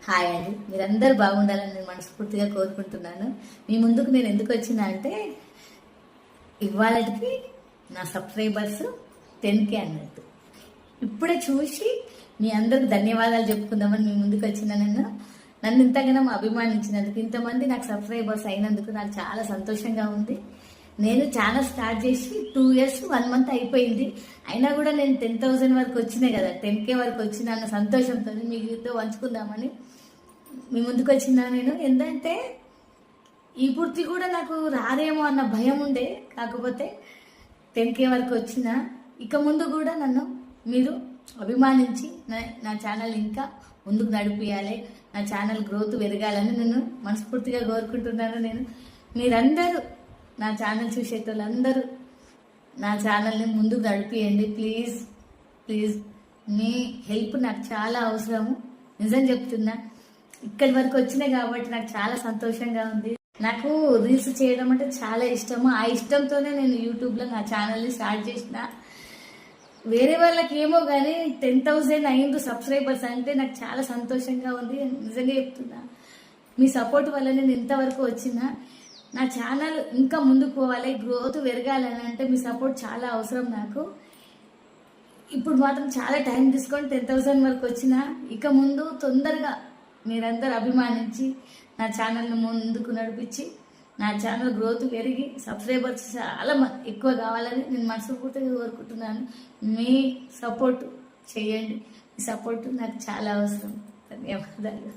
Hi అండి, మీరందరూ బాగుండాలని నేను మనస్ఫూర్తిగా కోరుకుంటున్నాను. మీ ముందుకు నేను ఎందుకు వచ్చినా అంటే ఇవాళకి నా సబ్స్క్రైబర్స్ 10K అన్నట్టు. ఇప్పుడే చూసి మీ అందరికి ధన్యవాదాలు చెప్పుకుందామని మీ ముందుకు వచ్చిన నన్ను ఇంతగానో అభిమానించినందుకు, ఇంతమంది నాకు సబ్స్క్రైబర్స్ అయినందుకు నాకు చాలా సంతోషంగా ఉంది. నేను ఛానల్ స్టార్ట్ చేసి 2 years 1 month అయిపోయింది. అయినా కూడా నేను 10,000 వరకు వచ్చినాయి కదా, 10K వరకు వచ్చిన అన్న సంతోషంతో మీతో పంచుకుందామని మీ ముందుకు వచ్చినా. నేను ఏంటంటే ఈ పూర్తి కూడా నాకు రాదేమో అన్న భయం ఉండే, కాకపోతే 10K వరకు వచ్చిన. ఇక ముందు కూడా నన్ను మీరు అభిమానించి నా ఛానల్ ఇంకా ముందుకు నడిపియాలి, నా ఛానల్ గ్రోత్ పెరగాలని నేను మనస్ఫూర్తిగా కోరుకుంటున్నాను. మీరందరూ నా ఛానల్ చూసేటోళ్ళందరూ నా ఛానల్ని ముందుకు నడిపియండి ప్లీజ్ ప్లీజ్. మీ హెల్ప్ నాకు చాలా అవసరము, నిజం చెప్తున్నా. ఇక్కడి వరకు వచ్చినాయి కాబట్టి నాకు చాలా సంతోషంగా ఉంది. నాకు రీల్స్ చేయడం అంటే చాలా ఇష్టము. ఆ ఇష్టంతోనే నేను యూట్యూబ్లో నా ఛానల్ని స్టార్ట్ చేసిన. వేరే వాళ్ళకి ఏమో కానీ 10,000 అయింది సబ్స్క్రైబర్స్ అంటే నాకు చాలా సంతోషంగా ఉంది, నిజంగా చెప్తున్నా. మీ సపోర్ట్ వల్ల నేను ఇంతవరకు వచ్చిన. నా ఛానల్ ఇంకా ముందుకు పోవాలి, గ్రోత్ పెరగాలని అంటే మీ సపోర్ట్ చాలా అవసరం నాకు. ఇప్పుడు మాత్రం చాలా టైం తీసుకొని 10,000 వరకు వచ్చిన. ఇక ముందు తొందరగా మీరందరూ అభిమానించి నా ఛానల్ని ముందుకు నడిపించి నా ఛానల్ గ్రోత్ పెరిగి సబ్స్క్రైబర్స్ చాలా ఎక్కువ కావాలని నేను మనస్ఫూర్తిగా కోరుకుంటున్నాను. మీ సపోర్ట్ చేయండి, మీ సపోర్ట్ నాకు చాలా అవసరం. ధన్యవాదాలు.